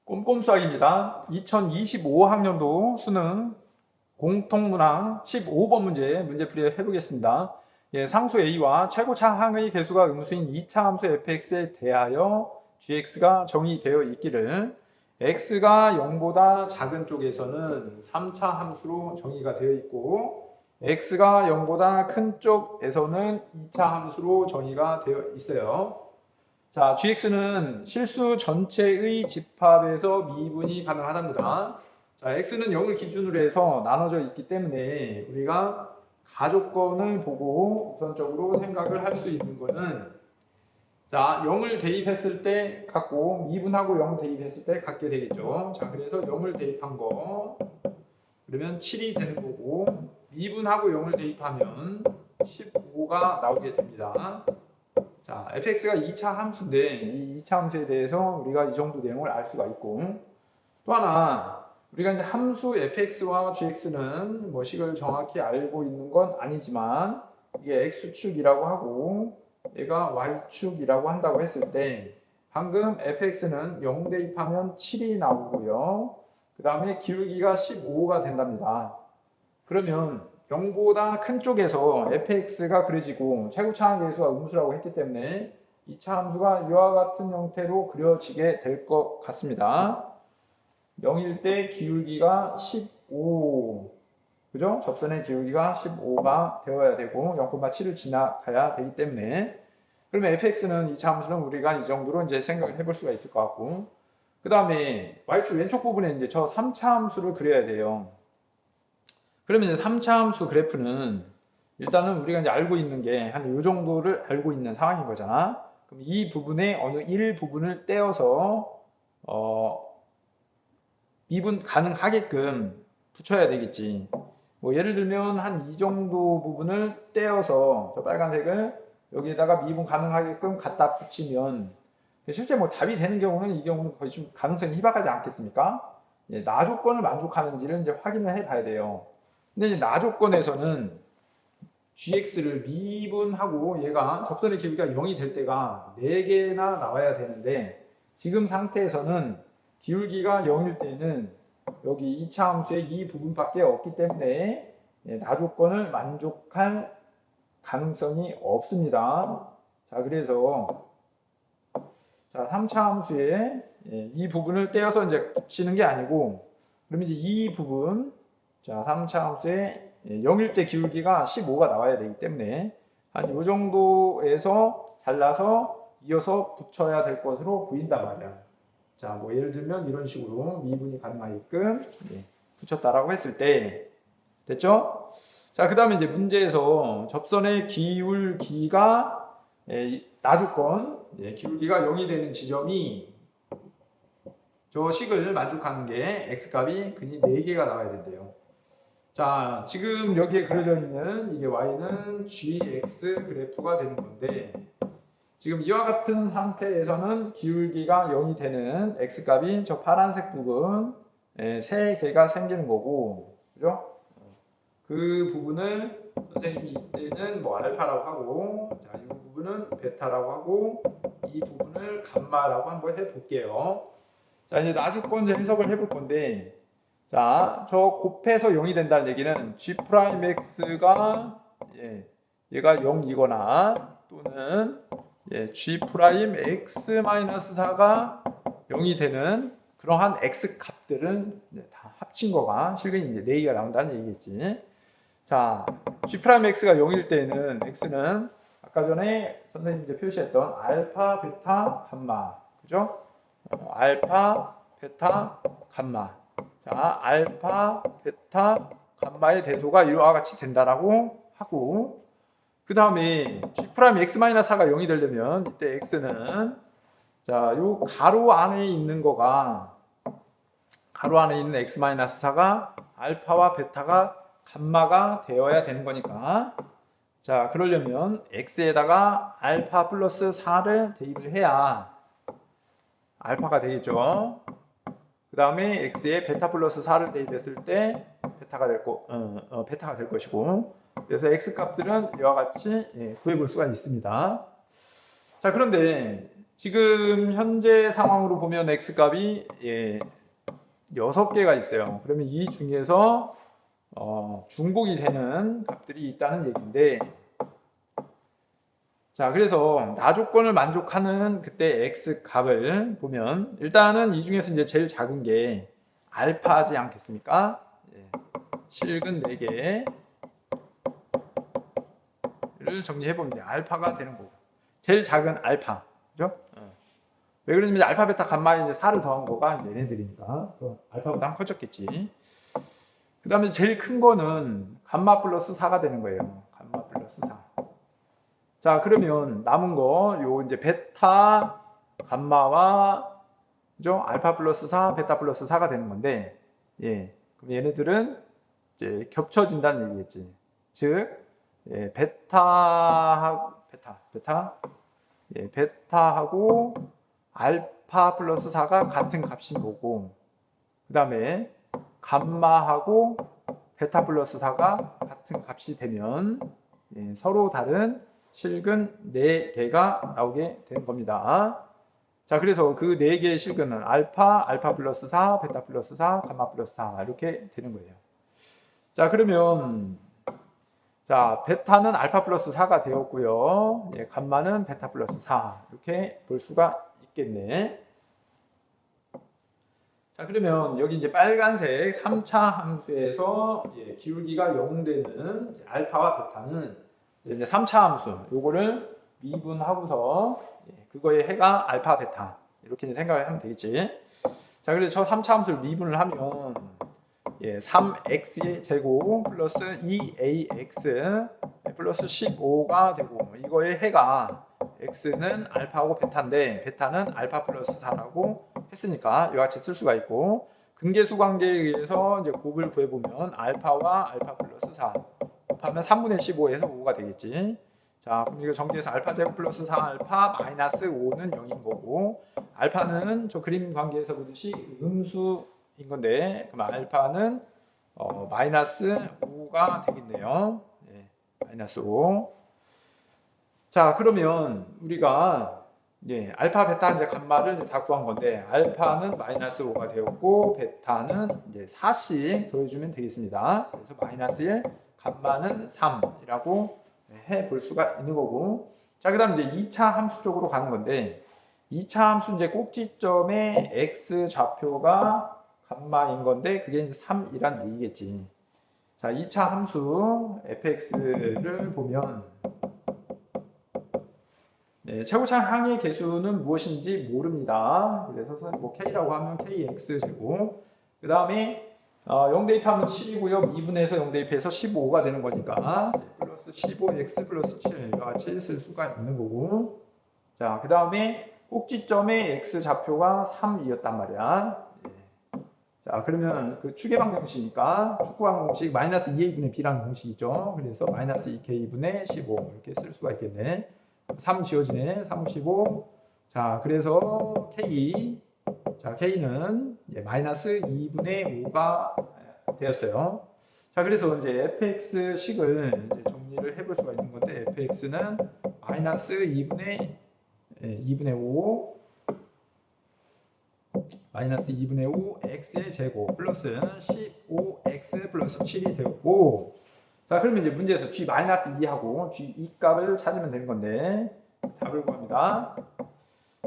꼼꼼수학입니다. 2025학년도 수능 공통문항 15번 문제풀이 해보겠습니다. 상수 A와 최고차 항의 개수가 음수인 2차 함수 fx에 대하여 gx가 정의되어 있기를 x가 0보다 작은 쪽에서는 3차 함수로 정의가 되어 있고 x가 0보다 큰 쪽에서는 2차 함수로 정의가 되어 있어요. 자, gx는 실수 전체의 집합에서 미분이 가능하답니다. 자, x는 0을 기준으로 해서 나눠져 있기 때문에 우리가 가조건을 보고 우선적으로 생각을 할 수 있는 거는 자, 0을 대입했을 때 같고 미분하고 0 대입했을 때 같게 되겠죠. 자, 그래서 0을 대입한 거 그러면 7이 되는 거고 미분하고 0을 대입하면 15가 나오게 됩니다. 자, fx가 2차 함수인데 이 2차 함수에 대해서 우리가 이 정도 내용을 알 수가 있고 또 하나 우리가 이제 함수 fx와 gx는 뭐 식을 정확히 알고 있는 건 아니지만 이게 x축이라고 하고 얘가 y축이라고 한다고 했을 때 방금 fx는 0 대입하면 7이 나오고요. 그 다음에 기울기가 15가 된답니다. 그러면 0보다 큰 쪽에서 fx가 그려지고 최고차 계수가 음수라고 했기 때문에 2차 함수가 이와 같은 형태로 그려지게 될 것 같습니다. 0일 때 기울기가 15, 그죠? 접선의 기울기가 15가 되어야 되고 0,7을 지나가야 되기 때문에 그러면 fx는 2차 함수는 우리가 이 정도로 이제 생각을 해볼 수가 있을 것 같고 그 다음에 y축 왼쪽 부분에 이제 저 3차 함수를 그려야 돼요. 그러면 이제 3차 함수 그래프는 일단은 우리가 이제 알고 있는 게 한 이 정도를 알고 있는 상황인 거잖아. 그럼 이 부분에 어느 1 부분을 떼어서 미분 가능하게끔 붙여야 되겠지. 뭐 예를 들면 한 이 정도 부분을 떼어서 저 빨간색을 여기에다가 미분 가능하게끔 갖다 붙이면 실제 뭐 답이 되는 경우는 이 경우는 거의 좀 가능성이 희박하지 않겠습니까? 예, 나 조건을 만족하는지를 이제 확인을 해 봐야 돼요. 근데 이제 나 조건에서는 gx를 미분하고 얘가 접선의 기울기가 0이 될 때가 4개나 나와야 되는데 지금 상태에서는 기울기가 0일 때는 여기 2차 함수의 이 부분밖에 없기 때문에 나 조건을 만족할 가능성이 없습니다. 자, 그래서 자, 3차 함수에 이 부분을 떼어서 이제 붙이는 게 아니고 그러면 이제 이 부분 자, 3차 함수에 0일 때 기울기가 15가 나와야 되기 때문에 한 이 정도에서 잘라서 이어서 붙여야 될 것으로 보인단 말이야. 자, 뭐 예를 들면 이런 식으로 미분이 가능하게끔 붙였다라고 했을 때 됐죠? 자, 그 다음에 이제 문제에서 접선의 기울기가 나조건 기울기가 0이 되는 지점이 저 식을 만족하는 게 x값이 근이 4개가 나와야 된대요. 자, 지금 여기에 그려져 있는 이게 y는 gx 그래프가 되는 건데 지금 이와 같은 상태에서는 기울기가 0이 되는 x값이 저 파란색 부분 3개가 생기는 거고 그죠? 그 부분을 선생님이 이때는 뭐 알파라고 하고 자, 이 부분은 베타라고 하고 이 부분을 감마라고 한번 해볼게요. 자, 이제 나주권 해석을 해볼 건데 자, 저 곱해서 0이 된다는 얘기는 g'x가 얘가 0이거나 또는 g'x-4가 0이 되는 그러한 x 값들은 다 합친 거가 실근이 이제 4개가 나온다는 얘기겠지. 자, g'x가 0일 때는 x는 아까 전에 선생님이 이제 표시했던 알파, 베타, 감마. 그죠? 알파, 베타, 감마. 자, 알파, 베타, 감마의 대소가 이와 같이 된다라고 하고 그 다음에 g'x-4가 0이 되려면 이때 x는 자, 요 가로 안에 있는 거가 가로 안에 있는 x-4가 알파와 베타가 감마가 되어야 되는 거니까 자, 그러려면 x에다가 알파 플러스 4를 대입을 해야 알파가 되겠죠. 그 다음에 x에 베타 플러스 4를 대입했을 때 베타가 될 것이고 그래서 x 값들은 이와 같이 구해볼 수가 있습니다. 자, 그런데 지금 현재 상황으로 보면 x값이 6개가 있어요. 그러면 이 중에서 중복이 되는 값들이 있다는 얘기인데, 자, 그래서 나 조건을 만족하는 그때 x 값을 보면 일단은 이 중에서 이제 제일 작은 게 알파지 않겠습니까? 실근 4개를 정리해 보면 알파가 되는 거고, 제일 작은 알파, 그죠? 왜 그러냐면 알파, 베타, 감마에 이제 4를 더한 거가 얘네들이니까 알파보다 한 커졌겠지. 그 다음에 제일 큰 거는 감마 플러스 4가 되는 거예요. 감마 플러스 4. 자, 그러면 남은 거, 요 이제 베타, 감마와, 그죠? 알파 플러스 4, 베타 플러스 4가 되는 건데, 그럼 얘네들은 이제 겹쳐진다는 얘기겠지. 즉, 베타하고 알파 플러스 4가 같은 값인 거고, 그 다음에 감마하고 베타 플러스 4가 같은 값이 되면 서로 다른 실근 4개가 나오게 되는 겁니다. 자, 그래서 그 4개의 실근은 알파 플러스 4, 베타 플러스 4, 감마 플러스 4 이렇게 되는 거예요. 자, 그러면 자, 베타는 알파 플러스 4가 되었고요. 감마는 베타 플러스 4 이렇게 볼 수가 있겠네. 자, 그러면 여기 이제 빨간색 3차 함수에서 기울기가 0 되는 알파와 베타는 이제 3차 함수 요거를 미분하고서 그거의 해가 알파, 베타 이렇게 생각을 하면 되겠지. 자, 그래서 저 3차 함수를 미분을 하면 3x의 제곱 플러스 2ax 플러스 15가 되고, 이거의 해가 x는 알파하고 베타인데 베타는 알파 플러스 4라고 했으니까 이와 같이 쓸 수가 있고, 근계수 관계에 의해서 이제 곱을 구해보면 알파와 알파 플러스 4 곱하면 3분의 15에서 5가 되겠지. 자, 그럼 이거 정리해서 알파 제곱 플러스 4 알파 마이너스 5는 0인 거고, 알파는 저 그림 관계에서 보듯이 음수인 건데, 그럼 알파는 마이너스 5가 되겠네요. 마이너스 5. 자, 그러면 우리가 알파, 베타 이제 감마를 이제 다 구한 건데, 알파는 마이너스 5가 되었고, 베타는 이제 4씩 더해주면 되겠습니다. 그래서 마이너스 1, 감마는 3이라고 해 볼 수가 있는 거고. 자, 그 다음 이제 2차 함수 쪽으로 가는 건데, 2차 함수 이제 꼭지점의 x 좌표가 감마인 건데, 그게 이제 3이란 얘기겠지. 자, 2차 함수 fx를 보면, 최고차 항의 개수는 무엇인지 모릅니다. 그래서 뭐 k라고 하면 kx제곱. 그 다음에 0 대입하면 7이고요. 미분해서 0 대입해서 15가 되는 거니까 플러스 15x 플러스 7 이와 같이 쓸 수가 있는 거고. 자, 그 다음에 꼭지점의 x 좌표가 3이었단 말이야. 자, 그러면 그 추계방 공식이니까 축구방 공식 마이너스 2a분의 b라는 공식이죠. 그래서 마이너스 2k분의 15 이렇게 쓸 수가 있겠네. 3 지워지네. 3, 15. 자, 그래서 K. 자, K는 마이너스 2분의 5가 되었어요. 자, 그래서 이제 fx식을 이제 정리를 해볼 수가 있는 건데, fx는 마이너스 2분의 5. 마이너스 2분의 5 x의 제곱 플러스 15x 플러스 7이 되었고, 자, 그러면 이제 문제에서 g-2하고 g2 값을 찾으면 되는 건데, 답을 구합니다.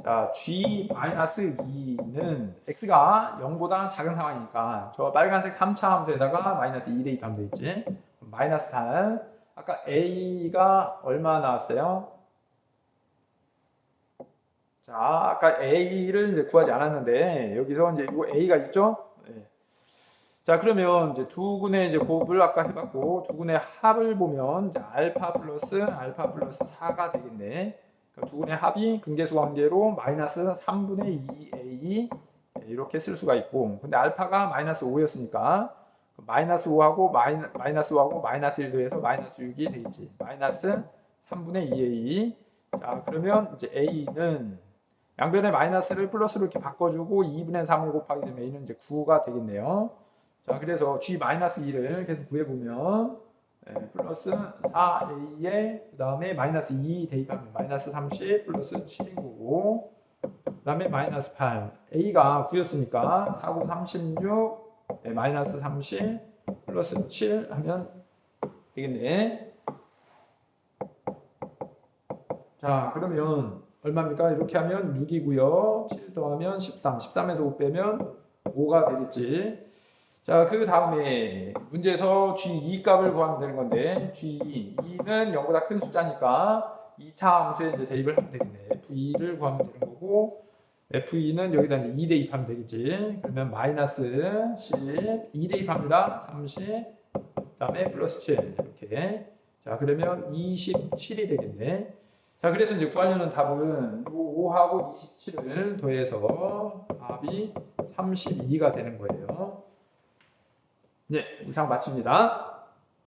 자, g-2는 x가 0보다 작은 상황이니까 저 빨간색 3차 함수에다가 마이너스 2 대입하면 되겠지. 마이너스 8. 아까 a가 얼마 나왔어요? 자, 아까 a를 이제 구하지 않았는데 여기서 이제 이거 a가 있죠? 자, 그러면 이제 두 군의 이제 곱을 아까 해봤고, 두 군의 합을 보면 이제 알파 플러스 4가 되겠네. 그러니까 두 군의 합이 근계수 관계로 마이너스 3분의 2a 이렇게 쓸 수가 있고, 근데 알파가 마이너스 5였으니까 마이너스 5하고 마이너스 5하고 마이너스 1 더해서 마이너스 6이 되겠지. 마이너스 3분의 2a. 자, 그러면 이제 a는 양변의 마이너스를 플러스로 이렇게 바꿔주고 2분의 3을 곱하게 되면 a는 이제 9가 되겠네요. 자, 그래서 g-2를 계속 구해보면 플러스 4a에 그 다음에 마이너스 2 대입하면 마이너스 30 플러스 7인 거고, 그 다음에 마이너스 8. A가 9였으니까 4, 9, 36, 네, 마이너스 30, 플러스 7 하면 되겠네. 자, 그러면 얼마입니까? 이렇게 하면 6이고요. 7 더하면 13. 13에서 5 빼면 5가 되겠지. 자, 그 다음에 문제에서 G2 값을 구하면 되는 건데 G2, 2는 0보다 큰 숫자니까 2차 함수에 이제 대입을 하면 되겠네. F2를 구하면 되는 거고 F2는 여기다 이제 2 대입하면 되겠지. 그러면 마이너스 10, 2 대입합니다. 30, 그 다음에 플러스 7 이렇게. 자, 그러면 27이 되겠네. 자, 그래서 이제 구하려는 답은 5하고 27을 더해서 답이 32가 되는 거예요. 네, 이상 마칩니다.